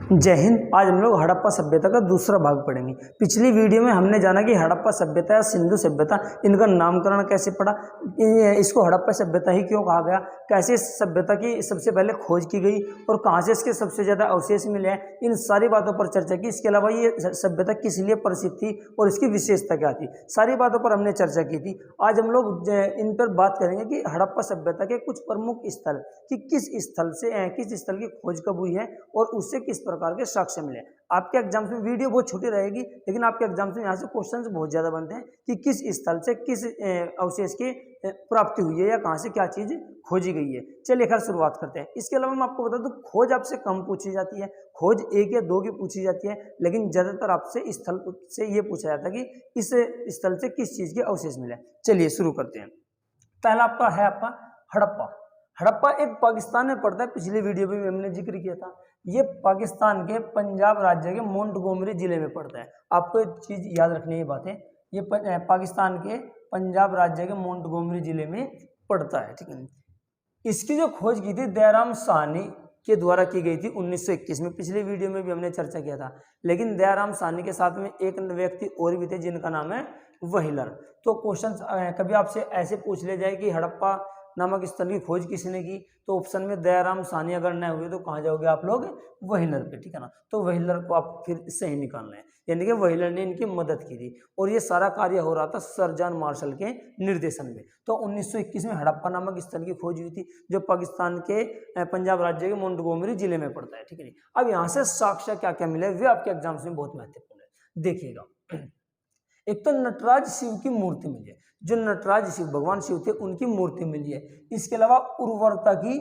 जय हिंद। आज हम लोग हड़प्पा सभ्यता का दूसरा भाग पढ़ेंगे। पिछली वीडियो में हमने जाना कि हड़प्पा सभ्यता या सिंधु सभ्यता, इनका नामकरण कैसे पड़ा, इसको हड़प्पा सभ्यता ही क्यों कहा गया, कैसे इस सभ्यता की सबसे पहले खोज की गई और कहाँ से इसके सबसे ज़्यादा अवशेष मिले हैं, इन सारी बातों पर चर्चा की। इसके अलावा ये सभ्यता किस लिए प्रसिद्ध थी और इसकी विशेषता क्या थी, सारी बातों पर हमने चर्चा की थी। आज हम लोग इन पर बात करेंगे कि हड़प्पा सभ्यता के कुछ प्रमुख स्थल, कि किस स्थल की खोज कब हुई है और उससे किस प्रकार के साक्ष्य मिले। आपके एग्जाम्स में वीडियो बहुत छोटी रहेगी, लेकिन आपके एग्जाम्स में यहाँ से क्वेश्चंस बहुत ज्यादा बनते हैं कि किस स्थल से किस अवशेष की प्राप्ति हुई है या कहाँ से क्या चीज खोजी गई है। चलिए खैर शुरुआत करते हैं। इसके अलावा मैं आपको बता दूं, खोज आपसे कम पूछी जाती है, खोज 1 या 2 की पूछी जाती है, लेकिन ज्यादातर आपसे स्थल से ये पूछा जाता है कि इस स्थल से किस चीज के अवशेष मिले। चलिए शुरू करते हैं। पहला आपका हड़प्पा। हड़प्पा एक पाकिस्तान में पड़ता है, पिछली वीडियो में भी हमने जिक्र किया था। ये पाकिस्तान के पंजाब राज्य के मोंटगोमरी जिले में पड़ता है। आपको एक चीज याद रखनी है बातें, ये पाकिस्तान के पंजाब राज्य के मोंटगोमरी जिले में पड़ता है, ठीक है। इसकी जो खोज की थी दयाराम साहनी के द्वारा की गई थी 1921 में। पिछली वीडियो में भी हमने चर्चा किया था। लेकिन दयाराम साहनी के साथ में एक व्यक्ति और भी थे जिनका नाम है व्हीलर। तो क्वेश्चन कभी आपसे ऐसे पूछ ले जाए कि हड़प्पा नामक स्थल की खोज किसने की, तो ऑप्शन में दयाराम साहनी अगर न हुए तो कहाँ जाओगे आप लोग, व्हीलर पे, ठीक है ना। तो व्हीलर को आप फिर सही निकालना है, यानी कि व्हीलर ने इनकी मदद की थी और ये सारा कार्य हो रहा था सर जॉन मार्शल के निर्देशन में। तो 1921 में हड़प्पा नामक स्थल की खोज हुई थी, जो पाकिस्तान के पंजाब राज्य के मोंटगोमरी जिले में पड़ता है, ठीक है। अब यहाँ से साक्ष्य क्या क्या मिले वे आपके एग्जाम्स में बहुत महत्वपूर्ण है, देखिएगा। एक तो नटराज शिव की मूर्ति मिली है, जो नटराज शिव भगवान शिव थे उनकी मूर्ति मिली है। इसके अलावा उर्वरता की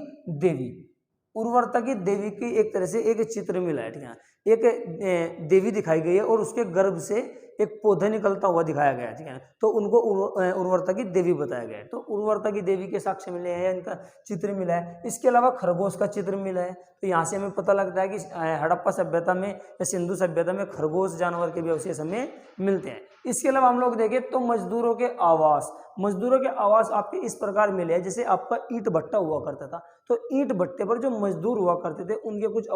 देवी की एक तरह से एक चित्र मिला है, ठीक है। एक देवी दिखाई गई है और उसके गर्भ से एक पौधा निकलता हुआ दिखाया गया है, ठीक है। तो उनको उर्वरता की देवी बताया गया है। तो उर्वरता की देवी के साक्ष्य मिले हैं, इनका चित्र मिला है। इसके अलावा खरगोश का चित्र मिला है। तो यहाँ से हमें पता लगता है कि हड़प्पा सभ्यता में या सिंधु सभ्यता में खरगोश जानवर के भी अवशेष हमें मिलते हैं। इसके अलावा हम लोग देखें तो मजदूरों के आवास आपके इस प्रकार मिले हैं, जैसे आपका ईंट भट्टा हुआ करता था, तो ईंट भट्टे पर जो मजदूर हुआ करते थे उनके कुछ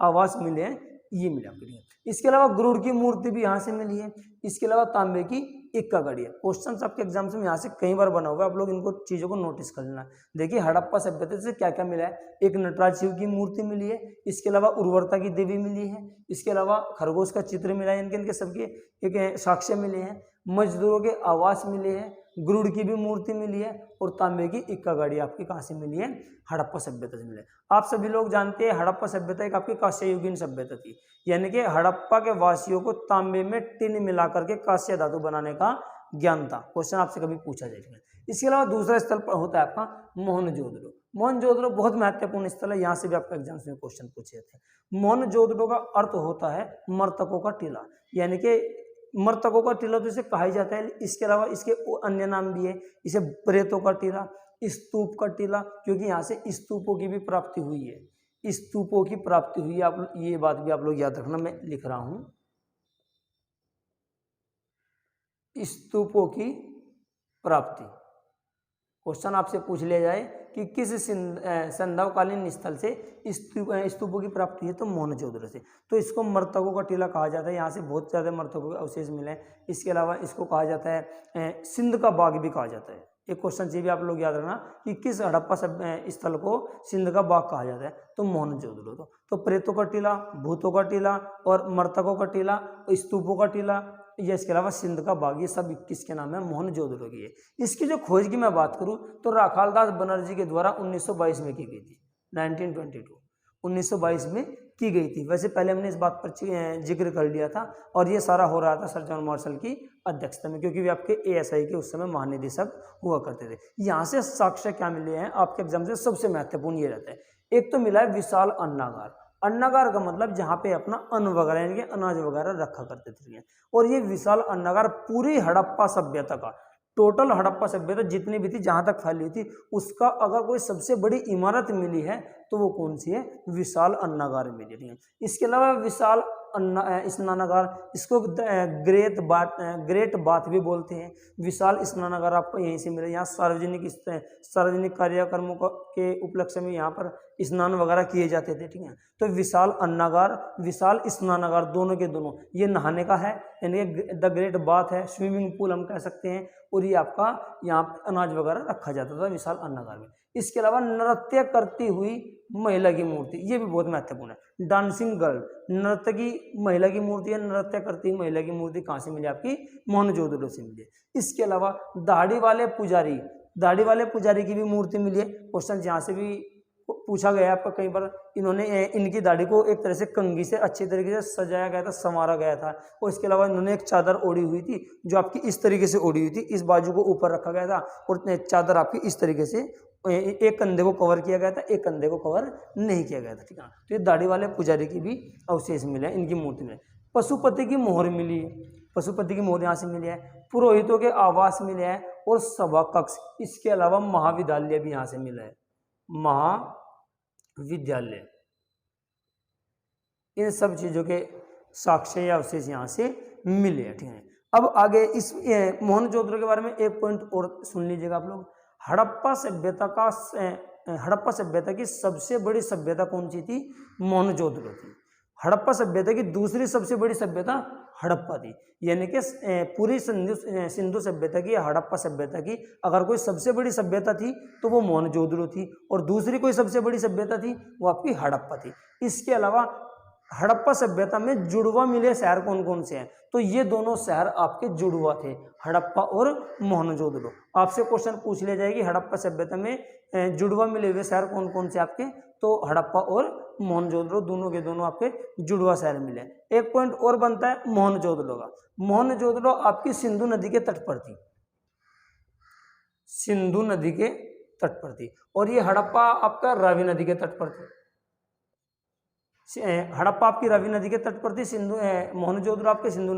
आवास मिले हैं, ये मिला आपके लिए। इसके अलावा गरुड़ की मूर्ति भी यहाँ से मिली है। इसके अलावा तांबे की इक्का घड़ी है। क्वेश्चन आपके एग्जाम्स में यहाँ से कई बार बना हुआ है, आप लोग इनको चीजों को नोटिस कर लेना। देखिए हड़प्पा सभ्यता से क्या क्या मिला है। एक नटराज शिव की मूर्ति मिली है, इसके अलावा उर्वरता की देवी मिली है, इसके अलावा खरगोश का चित्र मिला है, इनके सबके एक साक्ष्य मिले हैं, मजदूरों के आवास मिले हैं, गरुड़ की भी मूर्ति मिली है और तांबे की इक्का गाड़ी आपकी कहाँ से मिली है, हड़प्पा सभ्यता से मिले। आप सभी लोग जानते हैं हड़प्पा सभ्यता एक आपकी कांस्य युगीन सभ्यता थी, यानी कि हड़प्पा के वासियों को तांबे में टिन मिलाकर के कांस्य धातु बनाने का ज्ञान था। क्वेश्चन आपसे कभी पूछा जाएगा। इसके अलावा दूसरा स्थल पर होता है आपका मोहनजोदड़ो। मोहनजोदड़ो बहुत महत्वपूर्ण स्थल है, यहाँ से भी आपका एग्जाम्स में क्वेश्चन पूछे जाते हैं। मोहनजोदड़ो का अर्थ होता है मृतकों का टीला, यानी कि मृतकों का टीला तो इसे कहा ही जाता है। इसके अलावा इसके अन्य नाम भी है, इसे प्रेतों का टीला, स्तूप का टीला, क्योंकि यहाँ से स्तूपों की भी प्राप्ति हुई है, स्तूपों की प्राप्ति हुई है। आप ये बात भी आप लोग याद रखना, मैं लिख रहा हूं, स्तूपों की प्राप्ति। क्वेश्चन आपसे पूछ लिया जाए कि किस संध्याकालीन स्थल से स्तूपों की प्राप्ति है, तो मोहनजोदड़ो से। तो इसको मृतकों का टीला कहा जाता है, यहाँ से बहुत ज्यादा मृतकों के अवशेष मिले हैं। इसके अलावा इसको कहा जाता है सिंध का बाग भी कहा जाता है। एक क्वेश्चन से भी आप लोग याद रखना कि किस हड़प्पा स्थल को सिंध का बाग कहा जाता है, तो मोहनजोदड़ो। तो प्रेतों का टीला, भूतों का टीला और मृतकों का टीला, स्तूपों का टीला, या इसके अलावा सिंध का बाग, ये सब किसके नाम है, मोहनजोदड़ो की है। इसकी जो खोज की मैं बात करूं तो राखालदास बनर्जी के द्वारा 1922 में की गई थी, 1922 में की गई थी। वैसे पहले हमने इस बात पर जिक्र कर लिया था और ये सारा हो रहा था सर जॉन मार्शल की अध्यक्षता में, क्योंकि वे आपके ASI के उस समय महानिदेशक हुआ करते थे। यहाँ से साक्ष्य क्या मिले हैं आपके एग्जाम से, सबसे महत्वपूर्ण ये रहता है। एक तो मिला है विशाल अन्नागार। अन्नागार का मतलब जहाँ पे अपना अन्न वगैरह यानी कि अनाज वगैरह रखा करते थे, और ये विशाल अन्नागार पूरी हड़प्पा सभ्यता का, टोटल हड़प्पा सभ्यता जितनी भी थी जहां तक फैली हुई थी, उसका अगर कोई सबसे बड़ी इमारत मिली है तो वो कौन सी है, विशाल अन्नागार मिली है। इसके अलावा विशाल स्नानागार, इसको ग्रेट बाथ भी बोलते हैं। विशाल स्नानागार आपको यहीं से मिले। यहाँ सार्वजनिक कार्यक्रमों के उपलक्ष्य में यहाँ पर स्नान वगैरह किए जाते थे, ठीक है। तो विशाल अन्नागार, विशाल स्नानागार, दोनों के दोनों ये नहाने का है, यानी द ग्रेट बाथ है, स्विमिंग पूल हम कह सकते हैं। और ये आपका यहाँ पे अनाज वगैरह रखा जाता था विशाल अन्नागार में। इसके अलावा नृत्य करती हुई महिला की मूर्ति, ये भी बहुत महत्वपूर्ण है। डांसिंग गर्ल, नर्तकी महिला की मूर्ति है। नृत्य करती हुई महिला की मूर्ति कहाँ से मिली? आपकी मोहनजोदड़ो से मिली है। इसके अलावा दाढ़ी वाले पुजारी की भी मूर्ति मिली है। क्वेश्चन यहाँ से भी पूछा गया आपका कई बार। इन्होंने इनकी दाढ़ी को एक तरह से कंघी से अच्छे तरीके से सजाया गया था, संवारा गया था। और इसके अलावा इन्होंने एक चादर ओढ़ी हुई थी जो आपकी इस तरीके से ओढ़ी हुई थी, इस बाजू को ऊपर रखा गया था और चादर आपकी इस तरीके से एक कंधे को कवर किया गया था, एक कंधे को कवर नहीं किया गया था, ठीक है। तो ये दाढ़ी वाले पुजारी की भी अवशेष मिले, इनकी मूर्ति मिले। पशुपति की मोहर मिली है, पशुपति की मोहर यहाँ से मिली है। पुरोहितों के आवास मिले हैं और सभा कक्ष। इसके अलावा महाविद्यालय भी यहाँ से मिला है, महाविद्यालय। इन सब चीजों के साक्ष्य या अवशेष यहाँ से मिले हैं, ठीक है। अब आगे इस मोहनजोदड़ो के बारे में एक पॉइंट और सुन लीजिएगा आप लोग। हड़प्पा सभ्यता की सबसे बड़ी सभ्यता कौन सी थी? मोहनजोदड़ो थी। हड़प्पा सभ्यता की दूसरी सबसे बड़ी सभ्यता हड़प्पा थी। यानी कि पूरी सिंधु सभ्यता की, हड़प्पा सभ्यता की अगर कोई सबसे बड़ी सभ्यता थी तो वो मोहनजोदड़ो थी, और दूसरी कोई सबसे बड़ी सभ्यता थी वो आपकी हड़प्पा थी। इसके अलावा हड़प्पा सभ्यता में जुड़वा मिले शहर कौन कौन से हैं? तो ये दोनों शहर आपके जुड़वा थे, हड़प्पा और मोहनजोदड़ो। आपसे क्वेश्चन पूछ लिया जाएगी हड़प्पा सभ्यता में जुड़वा मिले हुए शहर कौन कौन से आपके? तो हड़प्पा और मोहनजोदड़ो दोनों के दोनों आपके जुड़वा शहर मिले। एक पॉइंट और बनता है मोहनजोदड़ो का। मोहनजोदड़ो आपकी सिंधु नदी के तट पर थी, सिंधु नदी के तट पर थी। और ये हड़प्पा आपका रावी नदी के तट पर थी। हड़प्पा आपकी रावी नदी के तट पर थी, मोहनजोदड़ो आपके सिंधु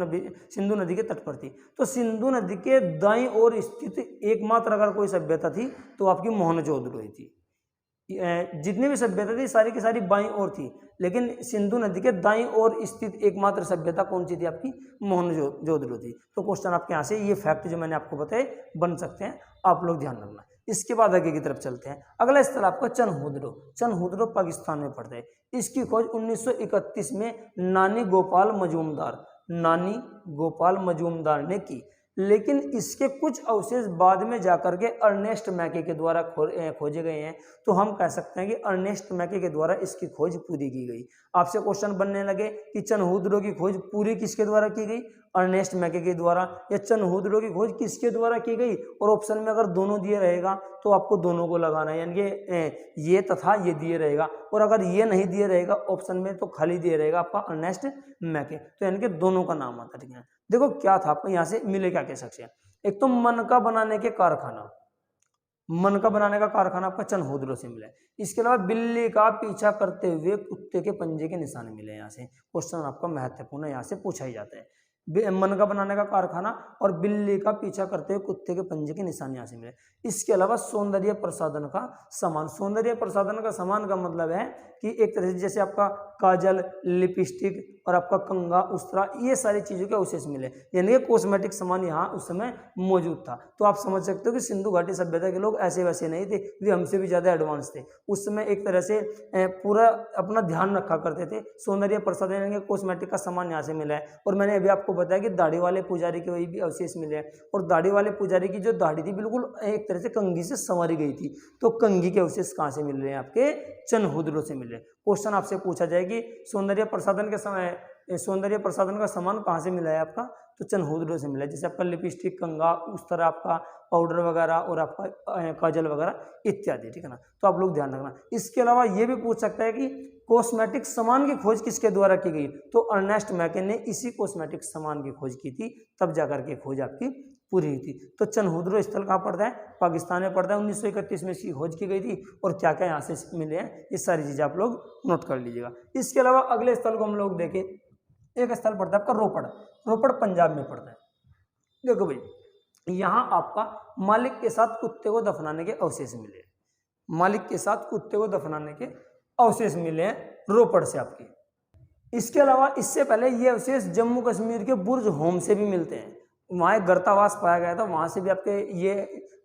नदी के तट पर थी। तो सिंधु नदी के दाईं ओर स्थित एकमात्र अगर कोई सभ्यता थी तो आपकी मोहनजोदड़ो ही थी। जितनी भी सभ्यता थी सारी की सारी बाईं ओर थी, लेकिन सिंधु नदी के दाईं ओर स्थित एकमात्र सभ्यता कौन सी थी? आपकी मोहनजोदड़ो थी। तो क्वेश्चन आपके यहाँ से ये फैक्ट जो मैंने आपको बताए बन सकते हैं, आप लोग ध्यान रखना। इसके बाद आगे की तरफ चलते हैं। अगला स्थल आपका चनहुदड़ो। चनहुदड़ो पाकिस्तान में पड़ता है। इसकी खोज 1931 में नानी गोपाल मजूमदार ने की, लेकिन इसके कुछ अवशेष बाद में जाकर के अर्नेस्ट मैके के द्वारा खोजे गए हैं। तो हम कह सकते हैं कि अर्नेस्ट मैके के द्वारा इसकी खोज पूरी की गई। आपसे क्वेश्चन बनने लगे कि चनहुदड़ो की खोज पूरी किसके द्वारा की गई? अर्नेस्ट मैके के द्वारा। या चनहुदड़ो की खोज किसके द्वारा की गई? और ऑप्शन में अगर दोनों दिए रहेगा तो आपको दोनों को लगाना है, यानी कि ये तथा ये दिए रहेगा। और अगर ये नहीं दिए रहेगा ऑप्शन में तो खाली दिए रहेगा आपका अर्नेस्ट मैके, तो यानी कि दोनों का नाम आता है, ठीक है। देखो क्या था आपको यहाँ से मिले क्या कह सकते हैं। एक तो मनका बनाने का कारखाना आपका चनहुदड़ो से मिला है। इसके अलावा बिल्ली का पीछा करते हुए कुत्ते के पंजे के निशान मिले। यहाँ से क्वेश्चन आपका महत्वपूर्ण है, यहाँ से पूछा ही जाता है। मनका बनाने का कारखाना और बिल्ली का पीछा करते हुए कुत्ते के पंजे के निशान यहाँ से मिले। इसके अलावा सौंदर्य प्रसाधन का सामान का मतलब है कि एक तरह से जैसे आपका काजल, लिपस्टिक और आपका कंघा, उस्तरा, ये सारी चीजों के अवशेष मिले, यानी कि कॉस्मेटिक सामान यहाँ उस समय मौजूद था। तो आप समझ सकते हो कि सिंधु घाटी सभ्यता के लोग ऐसे वैसे नहीं थे, वे हमसे भी ज्यादा एडवांस थे। उस समय एक तरह से पूरा अपना ध्यान रखा करते थे। सौंदर्य प्रसाधन यानी कॉस्मेटिक का सामान यहाँ से मिला है। और मैंने अभी आपको बताया कि दाढ़ी वाले पुजारी के वही भी अवशेष मिले हैं। और दाढ़ी वाले पुजारी की जो दाढ़ी थी बिल्कुल एक तरह से कंघी से संवारी गई थी। तो कंघी के अवशेष कहाँ से मिल रहे हैं? आपके चनहुदड़ो से मिल रहे हैं। क्वेश्चन आपसे पूछा जाए कि सौंदर्य प्रसाधन का सामान कहाँ से मिला है आपका? तो चनहुदड़ो से मिला है। जैसे आपका लिपस्टिक, कंघा, उस तरह आपका पाउडर वगैरह और आपका काजल वगैरह इत्यादि, ठीक है ना। तो आप लोग ध्यान रखना। इसके अलावा ये भी पूछ सकता है कि कॉस्मेटिक सामान की खोज किसके द्वारा की गई? तो अर्नेस्ट मैके ने इसी कॉस्मेटिक सामान की खोज की थी, तब जाकर के खोज आपकी पूरी हुई थी। तो चनहुदड़ो स्थल कहाँ पड़ता है? पाकिस्तान में पड़ता है। 1931 में इसकी खोज की गई थी। और क्या क्या यहाँ से मिले हैं ये सारी चीजें आप लोग नोट कर लीजिएगा। इसके अलावा अगले स्थल को हम लोग देखें, एक स्थल पड़ता है आपका रोपड़ पंजाब में पड़ता है। देखो भाई, यहाँ आपका मालिक के साथ कुत्ते को दफनाने के अवशेष मिले हैं। रोपड़ से आपके। इसके अलावा इससे पहले ये अवशेष जम्मू कश्मीर के बुर्ज होम से भी मिलते हैं। वहाँ एक गर्तावास पाया गया था, वहाँ से भी आपके ये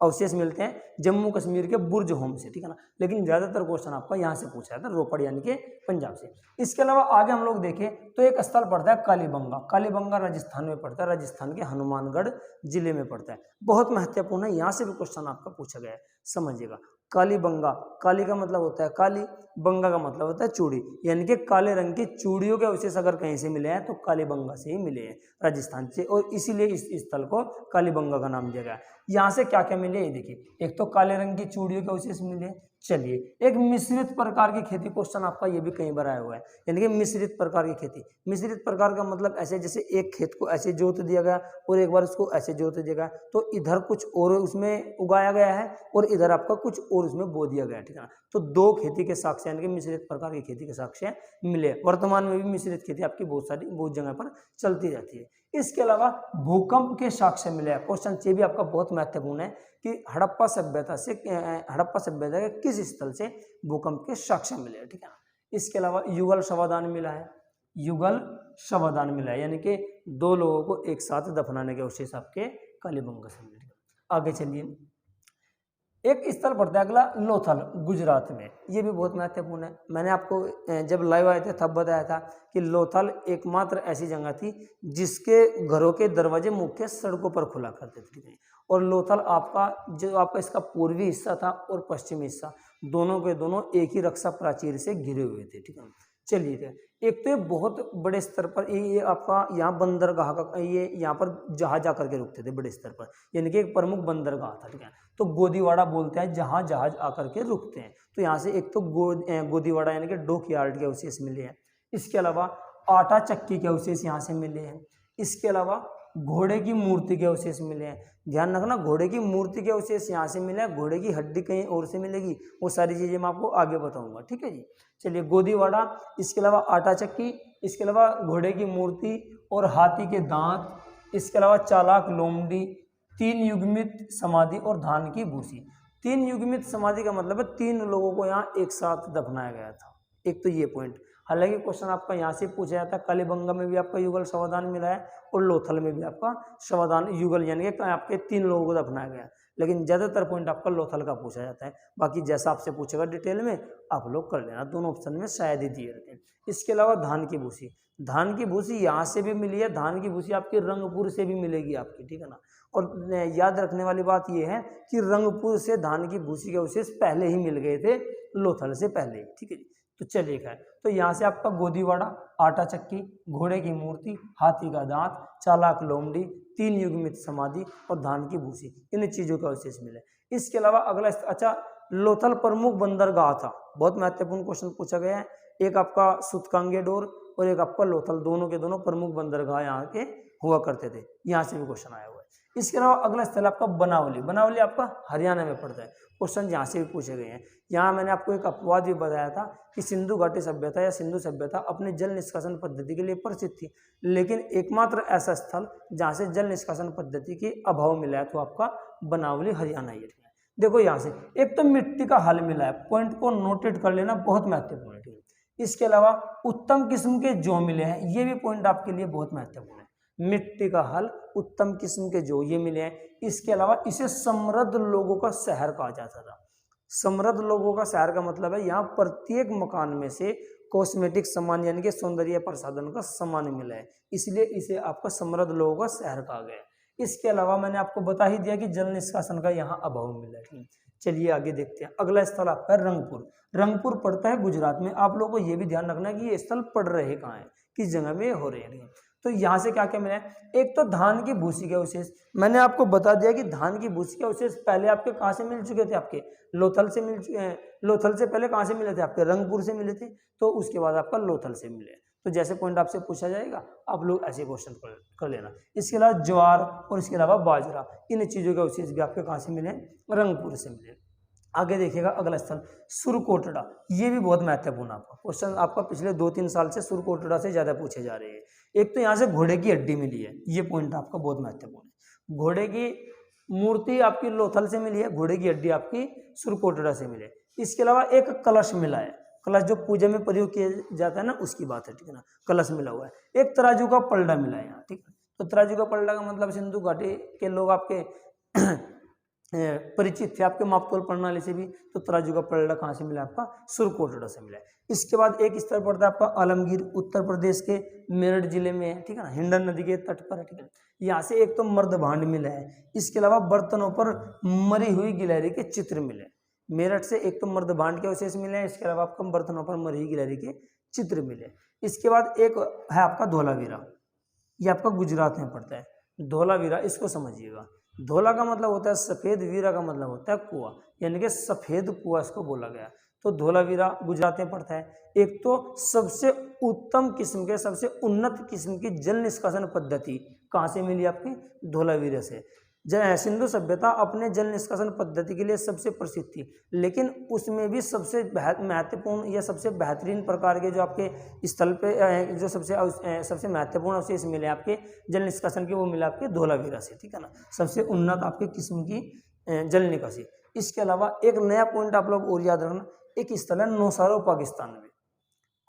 अवशेष मिलते हैं जम्मू कश्मीर के बुर्ज होम से, ठीक है ना। लेकिन ज़्यादातर क्वेश्चन आपका यहाँ से पूछा था, रोपड़ यानी कि पंजाब से। इसके अलावा आगे हम लोग देखें तो एक स्थल पड़ता है कालीबंगा। कालीबंगा राजस्थान में पड़ता है, राजस्थान के हनुमानगढ़ जिले में पड़ता है। बहुत महत्वपूर्ण है, यहाँ से भी क्वेश्चन आपका पूछा गया है, समझिएगा। कालीबंगा, काली का मतलब होता है काली, बंगा का मतलब होता है चूड़ी, यानी कि काले रंग की चूड़ियों के अवशेष अगर कहीं से मिले हैं तो कालीबंगा से ही मिले हैं, राजस्थान से, और इसीलिए इस स्थल को कालीबंगा का नाम दिया गया। यहाँ से क्या क्या मिले ये देखिए, एक तो काले रंग की चूड़ियों के अवशेष मिले। चलिए, एक मिश्रित प्रकार की खेती, क्वेश्चन आपका ये भी कई बार आया हुआ है, यानी कि मिश्रित प्रकार की खेती। मिश्रित प्रकार का मतलब ऐसे जैसे एक खेत को ऐसे जोत दिया गया और एक बार उसको ऐसे जोत दिया गया, तो इधर कुछ और उसमें उगाया गया है और इधर आपका कुछ और उसमें बो दिया गया है, ठीक है ना। तो दो खेती के साक्ष्य यानी कि मिश्रित प्रकार की खेती के साक्ष्य मिले। वर्तमान में भी मिश्रित खेती आपकी बहुत जगह पर चलती रहती है। इसके अलावा भूकंप के साक्ष्य मिले हैं। क्वेश्चन ये भी आपका बहुत महत्वपूर्ण है कि हड़प्पा सभ्यता के किस स्थल से भूकंप के साक्ष्य मिले हैं, ठीक है ना। इसके अलावा युगल शवदान मिला है, युगल शवदान मिला है, यानी कि दो लोगों को एक साथ दफनाने के अवशेष आपके कालीबंगा से मिले। आगे चलिए, एक स्थल पड़ता है अगला लोथल, गुजरात में। ये भी बहुत महत्वपूर्ण है। मैंने आपको जब लाइव आए थे तब बताया था कि लोथल एकमात्र ऐसी जगह थी जिसके घरों के दरवाजे मुख्य सड़कों पर खुला करते थे। और लोथल आपका इसका पूर्वी हिस्सा था और पश्चिमी हिस्सा दोनों के दोनों एक ही रक्षा प्राचीर से घिरे हुए थे, ठीक है। चलिए, एक तो ये बहुत बड़े स्तर पर ये आपका यहाँ बंदरगाह का, ये यहाँ पर जहाज आकर के रुकते थे बड़े स्तर पर, यानी कि एक प्रमुख बंदरगाह था, ठीक है। तो गोदीवाड़ा बोलते हैं जहाँ जहाज आकर के रुकते हैं। तो यहाँ से एक तो गोदीवाड़ा यानी कि डॉक यार्ड के अवशेष मिले हैं। इसके अलावा आटा चक्की के अवशेष यहाँ से मिले हैं। इसके अलावा घोड़े की मूर्ति के अवशेष मिले हैं। ध्यान रखना, घोड़े की मूर्ति के अवशेष यहाँ से मिले हैं, घोड़े की हड्डी कहीं और से मिलेगी, वो सारी चीजें मैं आपको आगे बताऊंगा, ठीक है जी। चलिए, गोदीवाड़ा, इसके अलावा आटा चक्की, इसके अलावा घोड़े की मूर्ति और हाथी के दांत, इसके अलावा चालाक लोमड़ी, 3 युग्मित समाधि और धान की भूसी। 3 युग्मित समाधि का मतलब है 3 लोगों को यहाँ एक साथ दफनाया गया था। एक तो ये पॉइंट, हालांकि क्वेश्चन आपका यहाँ से पूछा जाता है। कालीबंगा में भी आपका युगल शवदान मिला है और लोथल में भी आपका शवदान युगल यानी कि आपके 3 लोगों को दफनाया गया, लेकिन ज्यादातर पॉइंट आपका लोथल का पूछा जाता है। बाकी जैसा आपसे पूछेगा डिटेल में आप लोग कर लेना, दोनों ऑप्शन में शायद ही दिए रहते हैं। इसके अलावा धान की भूसी, धान की भूसी यहाँ से भी मिली है, धान की भूसी आपकी रंगपुर से भी मिलेगी आपकी, ठीक है ना। और याद रखने वाली बात यह है कि रंगपुर से धान की भूसी के अवशेष पहले ही मिल गए थे, लोथल से पहले, ठीक है जी। तो चलिए खैर, तो यहाँ से आपका गोदीवाड़ा, आटा चक्की, घोड़े की मूर्ति, हाथी का दांत, चालाक लोमड़ी, 3 युग्मित समाधि और धान की भूसी, इन चीजों का अवशेष मिले। इसके अलावा अगला, अच्छा, लोथल प्रमुख बंदरगाह था, बहुत महत्वपूर्ण क्वेश्चन पूछा गया है। एक आपका सुतकांगे डोर और एक आपका लोथल, दोनों के दोनों प्रमुख बंदरगाह यहाँ के हुआ करते थे, यहाँ से भी क्वेश्चन आया हुआ है। इसके अलावा अगला स्थल आपका बनावली, बनावली आपका हरियाणा में पड़ता है। क्वेश्चन यहाँ से भी पूछे गए हैं। यहाँ मैंने आपको एक अपवाद भी बताया था कि सिंधु घाटी सभ्यता या सिंधु सभ्यता अपने जल निष्कासन पद्धति के लिए प्रसिद्ध थी, लेकिन एकमात्र ऐसा स्थल जहाँ से जल निष्कासन पद्धति के अभाव मिला है तो आपका बनावली हरियाणा ही है। देखो यहाँ से एक तो मिट्टी का हल मिला है, पॉइंट को नोटेट कर लेना, बहुत महत्वपूर्ण है। इसके अलावा उत्तम किस्म के जौ मिले हैं, ये भी पॉइंट आपके लिए बहुत महत्वपूर्ण है। मिट्टी का हल, उत्तम किस्म के जौ ये मिले हैं। इसके अलावा इसे समृद्ध लोगों का शहर कहा जाता था। समृद्ध लोगों का शहर का मतलब है यहाँ प्रत्येक मकान में से कॉस्मेटिक सामान यानी कि सौंदर्य प्रसाधन का सामान मिला है, इसलिए इसे आपका समृद्ध लोगों का शहर कहा गया है। इसके अलावा मैंने आपको बता ही दिया कि जल निष्कासन का यहाँ अभाव मिला है। चलिए आगे देखते हैं। अगला स्थल आपका रंगपुर, रंगपुर पड़ता है गुजरात में। आप लोगों को ये भी ध्यान रखना है कि ये स्थल पड़ रहे कहाँ है, किस जगह में हो रहे हैं। तो यहाँ से क्या क्या मिला है, एक तो धान की भूसी के अवशेष, मैंने आपको बता दिया कि धान की भूसी के अवशेष पहले आपके कहाँ से मिल चुके थे, आपके लोथल से मिल चुके हैं। लोथल से पहले कहाँ से मिले थे, आपके रंगपुर से मिले थे, तो उसके बाद आपका लोथल से मिले। तो जैसे पॉइंट आपसे पूछा जाएगा आप लोग ऐसे क्वेश्चन कर लेना। इसके अलावा ज्वार और इसके अलावा बाजरा, इन चीज़ों के अवशेष भी आपके कहाँ से मिले, रंगपुर से मिले। आगे देखिएगा अगला स्थल सुरकोटड़ा, ये भी बहुत महत्वपूर्ण आपका क्वेश्चन, आपका पिछले 2-3 साल से सुरकोटड़ा से ज़्यादा पूछे जा रहे हैं। एक तो यहाँ से घोड़े की हड्डी मिली है, ये पॉइंट आपका बहुत महत्वपूर्ण है। घोड़े की मूर्ति आपकी लोथल से मिली है, घोड़े की हड्डी आपकी सुरकोटड़ा से मिली है। इसके अलावा एक कलश मिला है, कलश जो पूजा में प्रयोग किया जाता है ना, उसकी बात है, ठीक है ना। कलश मिला हुआ है। एक तराजू का पलड़ा मिला है यहाँ, ठीक है। तो तराजू का पलड़ा का मतलब सिंधु घाटी के लोग आपके परिचित थे आपके मापतोल प्रणाली से भी। तो तराजू का पलड़ा कहाँ से मिला आपका? सुरकोटड़ा से मिला है। इसके बाद एक स्थल पड़ता है आपका आलमगीर, उत्तर प्रदेश के मेरठ जिले में है, ठीक है ना, हिंडन नदी के तट पर है, ठीक है। यहाँ से एक तो मर्द भांड मिला है, इसके अलावा बर्तनों पर मरी हुई गिलहरी के चित्र मिले। मेरठ से एक तो मर्द भांड के अवशेष मिले हैं, इसके अलावा आपको बर्तनों पर मरी हुई गिलहरी के चित्र मिले। इसके बाद एक है आपका धोलावीरा, ये आपका गुजरात में पड़ता है। धोलावीरा, इसको समझिएगा। धोला का मतलब होता है सफेद, वीरा का मतलब होता है कुआं, यानी कि सफेद कुआं इसको बोला गया। तो धोलावीरा गुजरात में पड़ता है। एक तो सबसे उत्तम किस्म के, सबसे उन्नत किस्म की जल निष्कासन पद्धति कहाँ से मिली आपकी? धोलावीरा से। सिंधु सभ्यता अपने जल निष्कासन पद्धति के लिए सबसे प्रसिद्ध थी, लेकिन उसमें भी सबसे महत्वपूर्ण या सबसे बेहतरीन प्रकार के जो आपके स्थल पे जो सबसे महत्वपूर्ण अवशेष मिले आपके जल निष्कासन के, वो मिले आपके धोलावीरा से, ठीक है ना। सबसे उन्नत आपके किस्म की जल निकासी। इसके अलावा एक नया पॉइंट आप लोग और याद रखना, एक स्थल है नौसारो पाकिस्तान में।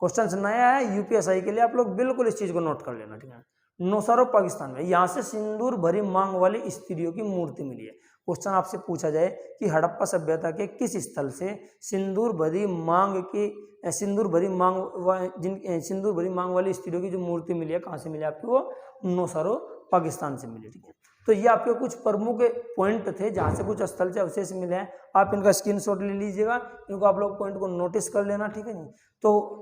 क्वेश्चन नया है यूपीएसआई के लिए, आप लोग बिल्कुल इस चीज को नोट कर लेना, ठीक है। नौसारो पाकिस्तान में, यहाँ से सिंदूर भरी मांग वाली स्त्रियों की मूर्ति मिली है। क्वेश्चन आपसे पूछा जाए कि हड़प्पा सभ्यता के किस स्थल से सिंदूर भरी मांग वाली स्त्रियों की जो मूर्ति मिली है, कहाँ से मिली आपको? वो नौसारो पाकिस्तान से मिली, ठीक है। तो ये आपके कुछ प्रमुख पॉइंट थे जहाँ से कुछ स्थल से अवशेष मिले हैं। आप इनका स्क्रीनशॉट ले लीजिएगा, इनको आप लोग पॉइंट को नोटिस कर लेना, ठीक है। तो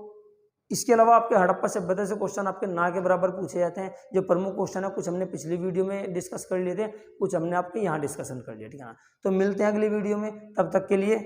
इसके अलावा आपके हड़प्पा सभ्यता से क्वेश्चन आपके ना के बराबर पूछे जाते हैं। जो प्रमुख क्वेश्चन है, कुछ हमने पिछली वीडियो में डिस्कस कर लिए थे, कुछ हमने आपके यहाँ डिस्कशन कर लिया, ठीक है ना। तो मिलते हैं अगली वीडियो में, तब तक के लिए